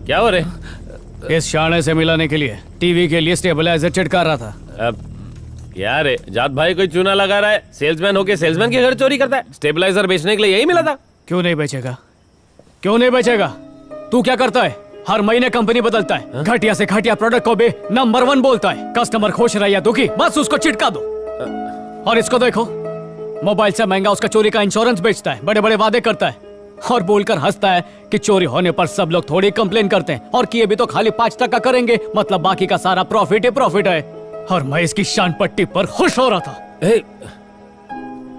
क्या हो रहे? इस शाणे से मिलाने के लिए टीवी के लिए स्टेबलाइजर चिटका रहा था। अब क्या रे, जात भाई कोई चूना लगा रहा है, सेल्समैन होके सेल्समैन के घर चोरी करता है। स्टेबलाइजर बेचने के लिए यही मिला था। क्यों नहीं बेचेगा? क्यों नहीं बेचेगा? तू क्या करता है? हर महीने कंपनी बदलता है, घटिया से घटिया प्रोडक्ट को भी नंबर 1 बोलता है। कस्टमर खुश रहे या दुखी, बस उसको चिटका दो। और इसको देखो, मोबाइल से महंगा उसका चोरी का इंश्योरेंस बेचता है, बड़े बड़े वादे करता है और बोलकर हंसता है कि चोरी होने पर सब लोग थोड़ी कंप्लेन करते हैं और किए भी तो खाली 5% करेंगे, मतलब बाकी का सारा प्रॉफिट ही प्रॉफिट है। और मैं इसकी शान पट्टी पर खुश हो रहा था।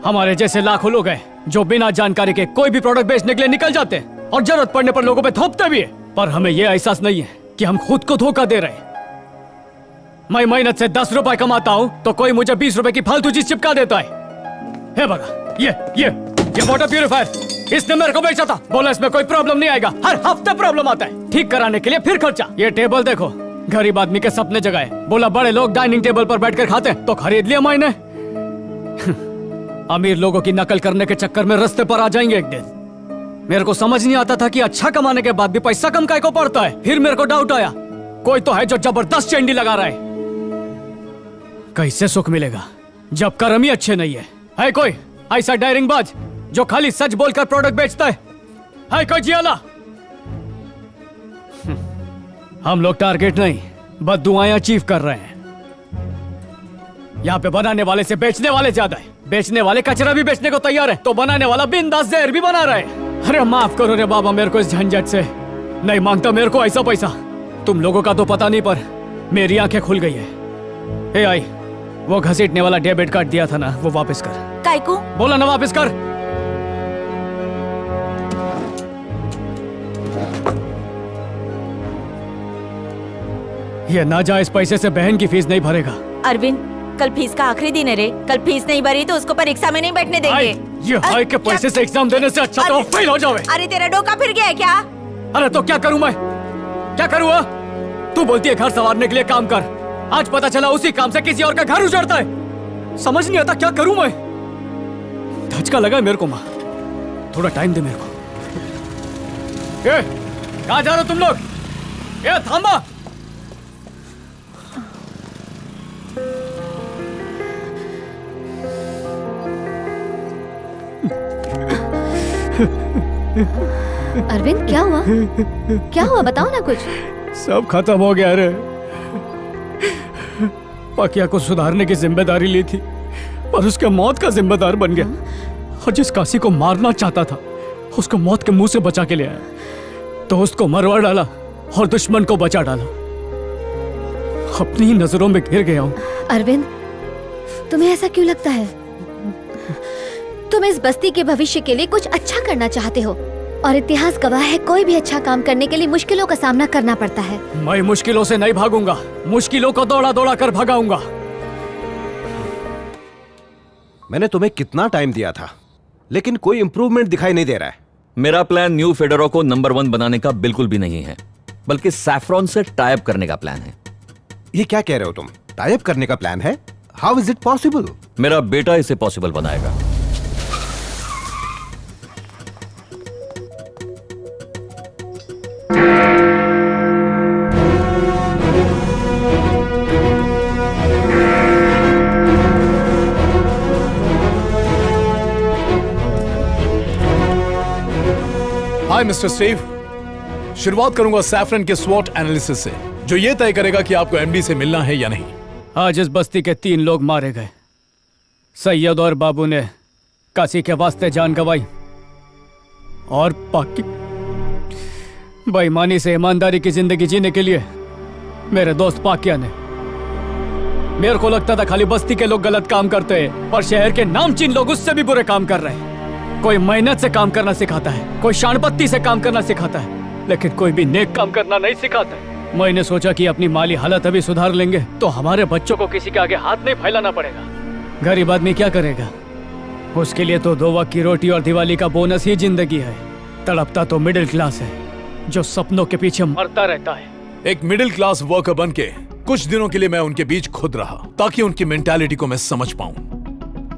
हमारे जैसे लाखों लोग हैं जो बिना जानकारी के कोई भी प्रोडक्ट बेचने के लिए निकल जाते हैं और जरूरत पड़ने पर लोगों पे थोपते भी है, पर हमें यह एहसास नहीं है कि हम खुद को धोखा दे रहे हैं। मैं मेहनत से 10 रुपए कमाता हूँ तो कोई मुझे 20 रुपए की फालतू चीज चिपका देता है। हे बगा, ये वाटर प्यूरिफायर इसने मेरे को बेचा था, बोला इसमें कोई प्रॉब्लम नहीं आएगा। हर हफ्ते प्रॉब्लम आता है, ठीक कराने के लिए फिर खर्चा। ये टेबल देखो, गरीब आदमी के सपने जगाए, बोला बड़े लोग डाइनिंग टेबल पर बैठकर खाते हैं तो खरीद लिया मैंने। अमीर लोगों की नकल करने के चक्कर में रास्ते पर आ जाएंगे एक दिन। मेरे को समझ नहीं आता था कि अच्छा कमाने के बाद भी पैसा कम काय को पड़ता है। फिर मेरे को डाउट आया, कोई तो है जो जबरदस्त चेंडी लगा रहा है। कैसे सुख मिलेगा जब कर्म ही अच्छे नहीं है कोई ऐसा डायरिंग बाज जो खाली सच बोलकर प्रोडक्ट बेचता है कोई जियाला? हम लोग टारगेट नहीं बस दुआएं अचीव कर रहे हैं। यहाँ पे बनाने वाले से बेचने वाले ज्यादा है। बेचने वाले कचरा भी बेचने को तैयार है तो बनाने वाला बिंदास जहर भी बना रहा है। अरे माफ करो रे बाबा, मेरे को इस झंझट से नहीं मांगता मेरे को ऐसा पैसा। तुम लोगों का तो पता नहीं पर मेरी आंखें खुल गई है। आई वो घसीटने वाला डेबिट कार्ड दिया था ना, वो वापस कर। काइको बोला ना वापस कर। ये नाजायज पैसे से बहन की फीस नहीं भरेगा। अरविंद, कल फीस का आखिरी दिन है रे। कल फीस नहीं भरी तो उसको परीक्षा में नहीं बैठने देंगे। ये हाई के पैसे से एग्जाम देने से अच्छा तो फेल हो जावे। अरे तेरा डोका फिर गया है क्या? अरे तो क्या करूं मैं, क्या करूं? तू बोलती है घर संवारने के लिए काम कर, आज पता चला उसी काम से किसी और का घर उजड़ता है। समझ नहीं आता क्या करूं मैं। धचका लगा है मेरे को। माँ थोड़ा टाइम दे मेरे को। कहाँ जा रहे हो तुम लोग? थामा। अरविंद क्या हुआ? क्या हुआ बताओ ना कुछ। सब खत्म हो गया रे। पाकिया को सुधारने की जिम्मेदारी ली थी पर उसके मौत का जिम्मेदार बन गया। और जिस काशी को मारना चाहता था उसको मौत के मुंह से बचा के ले आया। दोस्त को मरवा डाला और दुश्मन को बचा डाला। अपनी ही नजरों में घिर गया हूं। अरविंद तुम्हें ऐसा क्यों लगता है? तुम इस बस्ती के भविष्य के लिए कुछ अच्छा करना चाहते हो और इतिहास गवाह है कोई भी अच्छा काम करने के लिए मुश्किलों का सामना करना पड़ता है। मैं मुश्किलों से नहीं भागूंगा, मुश्किलों को दौड़ा दौड़ा कर भगाऊंगा। मैंने तुम्हें कितना टाइम दिया था लेकिन कोई इंप्रूवमेंट दिखाई नहीं दे रहा है। मेरा प्लान न्यू फेडोरा को नंबर 1 बनाने का बिल्कुल भी नहीं है, बल्कि सैफ्रॉन से टाई अप करने का प्लान है। ये क्या कह रहे हो तुम? टाई अप करने का प्लान है? How is it possible? मेरा बेटा इसे पॉसिबल बनाएगा। हाय मिस्टर स्टीव, शुरुआत करूंगा सैफरन के स्वॉट एनालिसिस से जो ये तय करेगा कि आपको एमडी से मिलना है या नहीं। आज इस बस्ती के 3 लोग मारे गए। सैयद और बाबू ने काशी के वास्ते जान गंवाई और पाकि बेईमानी से ईमानदारी की जिंदगी जीने के लिए मेरे दोस्त पाकिया ने। मेरे को लगता था खाली बस्ती के लोग गलत काम करते हैं और शहर के नामचीन लोग उससे भी बुरे काम कर रहे हैं। कोई मेहनत से काम करना सिखाता है, कोई शानपत्ती से काम करना सिखाता है, लेकिन कोई भी नेक काम करना नहीं सिखाता है। मैंने सोचा कि अपनी माली हालत अभी सुधार लेंगे तो हमारे बच्चों को किसी के आगे हाथ नहीं फैलाना पड़ेगा। गरीब आदमी क्या करेगा? उसके लिए तो 2 वक्त की रोटी और दिवाली का बोनस ही जिंदगी है। तड़पता तो मिडिल क्लास है जो सपनों के पीछे मरता रहता है। एक मिडिल क्लास वर्कर बन के कुछ दिनों के लिए मैं उनके बीच खुद रहा ताकि उनकी मेंटालिटी को मैं समझ पाऊं।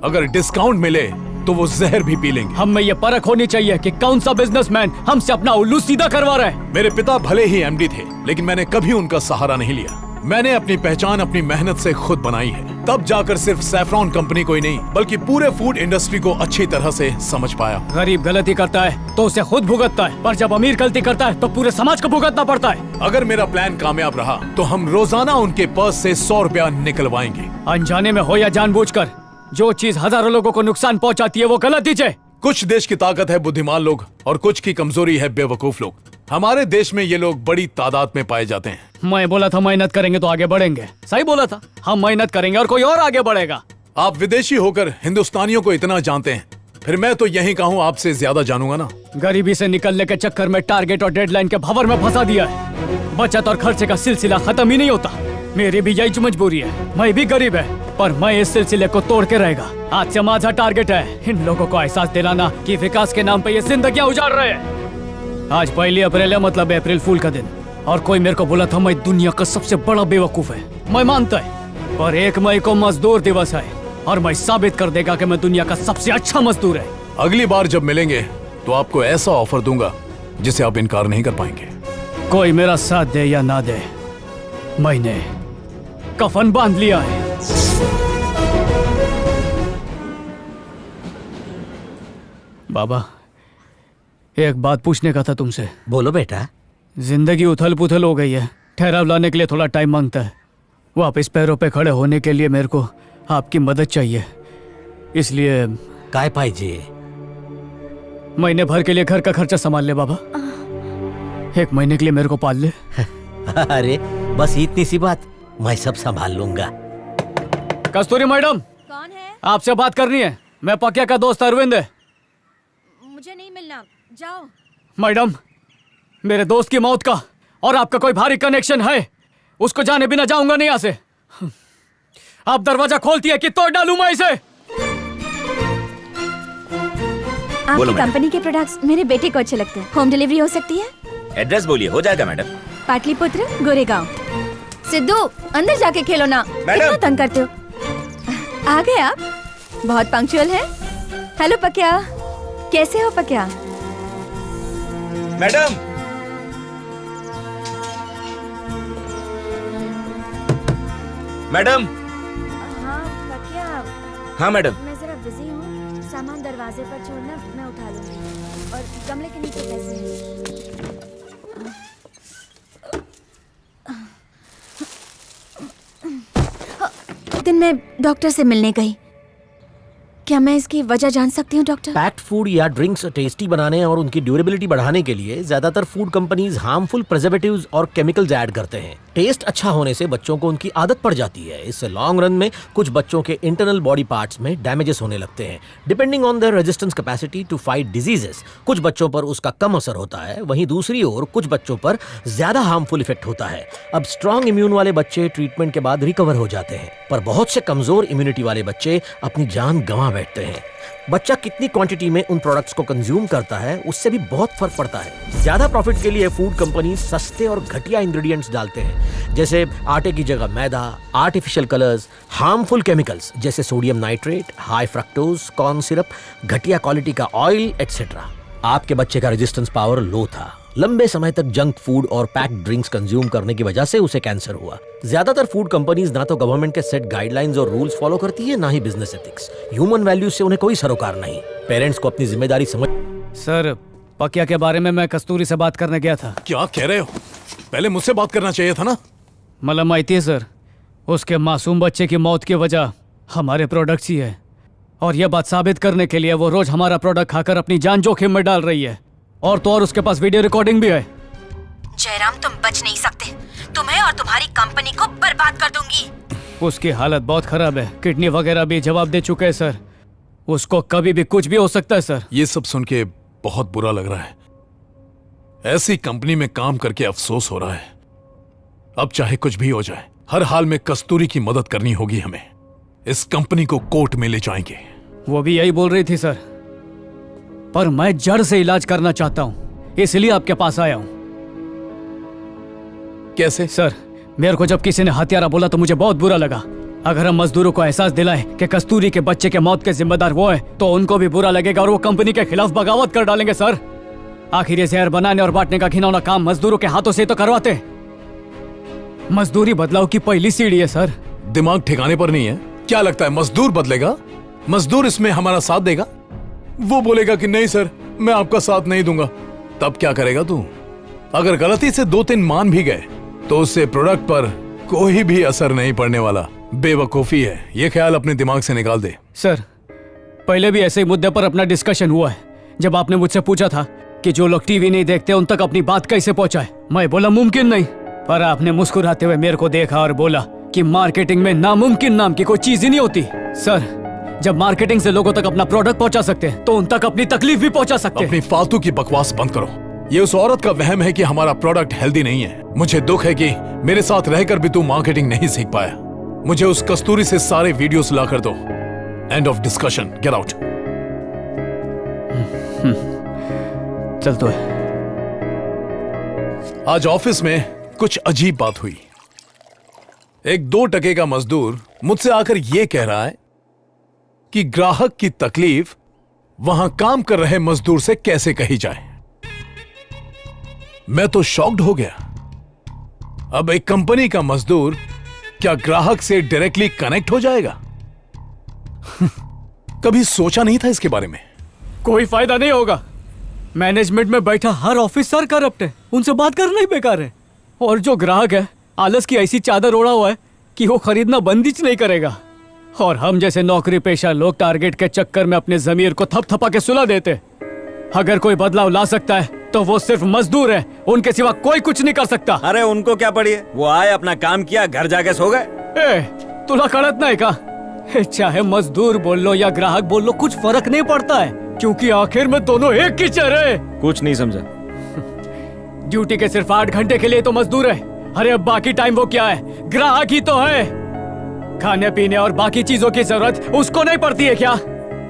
अगर डिस्काउंट मिले तो वो जहर भी पी लेंगे। हम में ये परख होनी चाहिए कि कौन सा बिजनेसमैन हमसे अपना उल्लू सीधा करवा रहा है। मेरे पिता भले ही एमडी थे, लेकिन मैंने कभी उनका सहारा नहीं लिया। मैंने अपनी पहचान अपनी मेहनत से खुद बनाई है। तब जाकर सिर्फ सैफरॉन कंपनी को ही नहीं, बल्कि पूरे फूड इंडस्ट्री को अच्छी तरह से समझ पाया। गरीब गलती करता है तो उसे खुद भुगतता है, पर जब अमीर गलती करता है तो पूरे समाज को भुगतना पड़ता है। अगर मेरा प्लान कामयाब रहा तो हम रोजाना उनके पर्स से 100 रुपया निकलवाएंगे। अनजाने में हो या जानबूझकर, जो चीज हजारों लोगों को नुकसान पहुंचाती है वो गलत ही है। कुछ देश की ताकत है बुद्धिमान लोग और कुछ की कमजोरी है बेवकूफ लोग। हमारे देश में ये लोग बड़ी तादाद में पाए जाते हैं। मैं बोला था मेहनत करेंगे तो आगे बढ़ेंगे। सही बोला था, हम मेहनत करेंगे और कोई और आगे बढ़ेगा। आप विदेशी होकर हिंदुस्तानियों को इतना जानते हैं, फिर मैं तो यही कहूँ आपसे ज्यादा जानूंगा ना। गरीबी से निकलने के चक्कर में टारगेट और डेडलाइन के भंवर में फंसा दिया है। बचत और खर्चे का सिलसिला खत्म ही नहीं होता। मेरी भी यही मजबूरी है, मैं भी गरीब है, पर मैं इस सिलसिले को तोड़ के रहेगा। आज से माझा टारगेट है इन लोगों को एहसास दिलाना कि विकास के नाम पे ये जिंदगियां उजाड़ रहे हैं। आज 1 अप्रैल है, मतलब अप्रैल फूल का दिन, और कोई मेरे को बोला था मैं दुनिया का सबसे बड़ा बेवकूफ है। मैं मानता है, पर 1 मई को मजदूर दिवस है और मैं साबित कर देगा कि मैं दुनिया का सबसे अच्छा मजदूर है। अगली बार जब मिलेंगे तो आपको ऐसा ऑफर दूंगा जिसे आप इनकार नहीं कर पाएंगे। कोई मेरा साथ दे या ना दे, मैंने कफन बांध लिया है। बाबा, एक बात पूछने का था तुमसे। बोलो बेटा। जिंदगी उथल पुथल हो गई है, ठहराव लाने के लिए थोड़ा टाइम मांगता है। वापस पैरों पे खड़े होने के लिए मेरे को आपकी मदद चाहिए, इसलिए काय पाहिजे? महीने भर के लिए घर का खर्चा संभाल ले बाबा। 1 महीने के लिए मेरे को पाल ले। अरे बस इतनी सी बात, मैं सब संभाल लूंगा। कस्तूरी मैडम, कौन है? आपसे बात करनी है। मैं पकिया का दोस्त अरविंद है। मुझे नहीं मिलना, जाओ। मैडम, मेरे दोस्त की मौत का और आपका कोई भारी कनेक्शन है, उसको जाने बिना जाऊंगा नहीं यहाँ से। आप दरवाजा खोलती है कि तोड़ डालूं मैं इसे। आपकी कंपनी के प्रोडक्ट्स मेरे बेटे को अच्छे लगते हैं। होम डिलीवरी हो सकती है? एड्रेस बोलिए, हो जाएगा मैडम। पाटलिपुत्र, गोरेगांव। सिद्धू, अंदर जाके खेलो ना, कितना तंग करते हो। आ गए आप? बहुत पंक्चुअल है। हेलो पकिया, कैसे हो पकिया? Madam, madam. हाँ पकिया, हाँ मैडम। मैं जरा बिजी हूँ, सामान दरवाजे पर छोड़ना, मैं उठा लूंगी। और गमले के नीचे पैसे हैं। दिन में डॉक्टर से मिलने गई, क्या मैं इसकी वजह जान सकती हूँ डॉक्टर? पैक्ड फूड या ड्रिंक्स टेस्टी बनाने और उनकी ड्यूरेबिलिटी बढ़ाने के लिए ज्यादातर फूड कंपनीज हार्मफुल प्रिजर्वेटिव्स और केमिकल्स ऐड करते हैं। टेस्ट अच्छा होने से बच्चों को उनकी आदत पड़ जाती है। इससे लॉन्ग रन में कुछ बच्चों के इंटरनल बॉडी पार्ट्स में डैमेजेस होने लगते हैं। Depending on their resistance capacity to fight diseases, कुछ बच्चों पर उसका कम असर होता है, वहीं दूसरी ओर कुछ बच्चों पर ज्यादा हार्मफुल इफेक्ट होता है। अब स्ट्रॉन्ग इम्यून वाले बच्चे ट्रीटमेंट के बाद रिकवर हो जाते हैं, पर बहुत से कमजोर इम्यूनिटी वाले बच्चे अपनी जान गंवा बैठते हैं। बच्चा कितनी क्वांटिटी में उन प्रोडक्ट्स को कंज्यूम करता है, उससे भी बहुत फर्क पड़ता है। ज्यादा प्रॉफिट के लिए फूड कंपनी सस्ते और घटिया इंग्रेडिएंट्स डालते हैं, जैसे आटे की जगह मैदा, आर्टिफिशियल कलर्स, हार्मफुल केमिकल्स जैसे sodium nitrate, high fructose, corn syrup, घटिया क्वालिटी का ऑयल एटसेट्रा। आपके बच्चे का रेजिस्टेंस पावर लो था। लंबे समय तक जंक फूड और पैक्ड ड्रिंक्स कंज्यूम करने की वजह से उसे कैंसर हुआ। ज्यादातर फूड कंपनीज ना तो गवर्नमेंट के सेट गाइडलाइंस और रूल्स फॉलो करती है, ना ही बिजनेस एथिक्स। ह्यूमन वैल्यूज से उन्हें कोई सरोकार नहीं। पेरेंट्स को अपनी जिम्मेदारी समझ। सर, पकिया के बारे में मैं कस्तूरी से बात करने गया था। क्या कह रहे हो? पहले मुझसे बात करना चाहिए था ना। मतलब माहिती है सर, उसके मासूम बच्चे की मौत की वजह हमारे प्रोडक्ट्स ही है, और यह बात साबित करने के लिए वो रोज हमारा प्रोडक्ट खाकर अपनी जान जोखिम में डाल रही है। और तो और उसके पास वीडियो रिकॉर्डिंग भी है। जयराम, तुम बच नहीं सकते, तुम्हें और तुम्हारी कंपनी को बर्बाद कर दूंगी। उसकी हालत बहुत खराब है, किडनी वगैरह भी जवाब दे चुके हैं सर। उसको कभी भी कुछ भी हो सकता है सर। ये सब सुन के बहुत बुरा लग रहा है। ऐसी कंपनी में काम करके अफसोस हो रहा है। अब चाहे कुछ भी हो जाए, हर हाल में कस्तूरी की मदद करनी होगी हमें। इस कंपनी को कोर्ट में ले जाएंगे। वो भी यही बोल रही थी सर, पर मैं जड़ से इलाज करना चाहता हूँ, इसलिए आपके पास आया हूँ। कैसे? सर, मेरे को जब किसी ने हत्यारा बोला तो मुझे बहुत बुरा लगा। अगर हम मजदूरों को एहसास दिलाएं कि कस्तूरी के बच्चे के मौत के जिम्मेदार वो है, तो उनको भी बुरा लगेगा और वो कंपनी के खिलाफ बगावत कर डालेंगे सर। आखिर ये जहर बनाने और बांटने का घिनौना काम मजदूरों के हाथों से तो करवाते हैं। मजदूरी बदलाव की पहली सीढ़ी है सर। दिमाग ठिकाने पर नहीं है क्या? लगता है मजदूर बदलेगा? मजदूर इसमें हमारा साथ देगा? वो बोलेगा कि नहीं सर, मैं आपका साथ नहीं दूंगा। तब क्या करेगा तू? अगर गलती से 2-3 मान भी गए तो उससे प्रोडक्ट पर कोई भी असर नहीं पड़ने वाला। बेवकूफी है, ये ख्याल अपने दिमाग से निकाल दे। सर, पहले भी ऐसे ही मुद्दे पर अपना डिस्कशन हुआ है। जब आपने मुझसे पूछा था कि जो लोग टीवी नहीं देखते उन तक अपनी बात कैसे पहुंचाए, मैं बोला मुमकिन नहीं, पर आपने मुस्कुराते हुए मेरे को देखा और बोला कि मार्केटिंग में नामुमकिन नाम की कोई चीज ही नहीं होती। सर, जब मार्केटिंग से लोगों तक अपना प्रोडक्ट पहुंचा सकते हैं तो उन तक अपनी तकलीफ भी पहुंचा सकते हैं। अपनी फालतू की बकवास बंद करो। ये उस औरत का वहम है कि हमारा प्रोडक्ट हेल्दी नहीं है। मुझे दुख है कि मेरे साथ रहकर भी तू मार्केटिंग नहीं सीख पाया। मुझे उस कस्तूरी से सारे वीडियोस ला कर दो। End of discussion, get out. चल तो है। आज ऑफिस में कुछ अजीब बात हुई। एक 2 टके का मजदूर मुझसे आकर यह कह रहा है कि ग्राहक की तकलीफ वहां काम कर रहे मजदूर से कैसे कही जाए। मैं तो शॉक्ड हो गया। अब एक कंपनी का मजदूर क्या ग्राहक से डायरेक्टली कनेक्ट हो जाएगा? कभी सोचा नहीं था इसके बारे में। कोई फायदा नहीं होगा। मैनेजमेंट में बैठा हर ऑफिसर करप्ट है, उनसे बात करना ही बेकार है। और जो ग्राहक है, आलस की ऐसी चादर ओढ़ा हुआ है कि वो खरीदना बंद ही नहीं करेगा। और हम जैसे नौकरी पेशा लोग टारगेट के चक्कर में अपने जमीर को थपथपा के सुला देते। अगर कोई बदलाव ला सकता है तो वो सिर्फ मजदूर है, उनके सिवा कोई कुछ नहीं कर सकता। अरे उनको क्या पड़ी है? वो आए, अपना काम किया, घर जाके सो गए। ए, तुला कड़त नहीं का? चाहे मजदूर बोल लो या ग्राहक बोल लो, कुछ फर्क नहीं पड़ता है, क्योंकि आखिर में दोनों एक की चेहरे। कुछ नहीं समझा। ड्यूटी के सिर्फ 8 घंटे के लिए तो मजदूर है। अरे अब बाकी टाइम वो क्या है? ग्राहक ही तो है। खाने पीने और बाकी चीजों की जरूरत उसको नहीं पड़ती है क्या?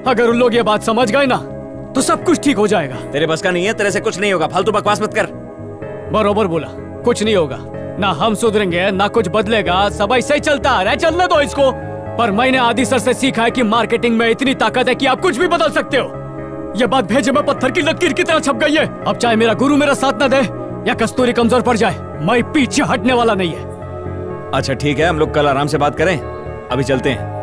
अगर उन लोग ये बात समझ गए ना तो सब कुछ ठीक हो जाएगा। तेरे बस का नहीं है, तेरे से कुछ नहीं होगा। फालतू बकवास मत कर। बरोबर बोला, कुछ नहीं होगा। ना हम सुधरेंगे ना कुछ बदलेगा, सब ऐसे ही चलता आ रहा है। चलने दो इसको। पर मैंने आदि सर से सीखा है कि मार्केटिंग में इतनी ताकत है कि आप कुछ भी बदल सकते हो। यह बात भेजे में पत्थर की लकीर की तरह छप गई है। अब चाहे मेरा गुरु मेरा साथ न दे या कस्तूरी कमजोर पड़ जाए, मैं पीछे हटने वाला नहीं है। अच्छा ठीक है, हम लोग कल आराम से बात करें। अभी चलते हैं।